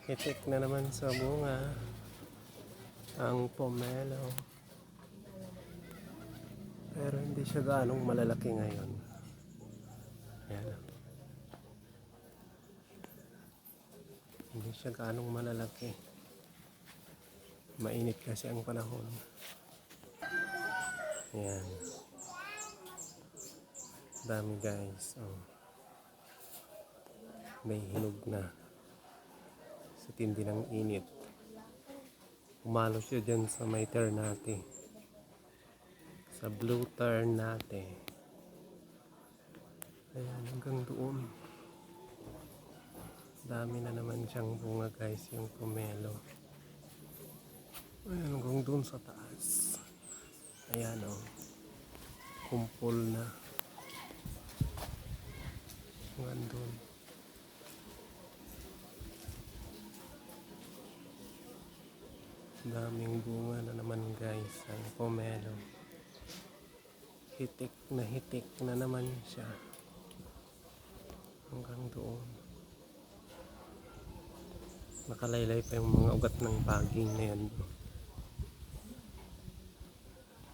Hitik na naman sa bunga ang pomelo. Pero hindi siya ganong malalaki ngayon. Ayan. Hindi siya ganong malalaki. Mainit kasi ang panahon. Ayan. Dami guys. Oh. May hinog na. Sa tindi ng init. Umalo siya dyan sa may Ternate. Sa blue Ternate. Ayan, hanggang doon. Dami na naman siyang bunga guys, yung pomelo. Ayan, hanggang doon sa taas. Ayan o. Kumpol na. Hanggang doon. Daming bunga na naman guys ang pomelo. Hitik na naman siya hanggang doon. Nakalaylay pa yung mga ugat ng baging na yan.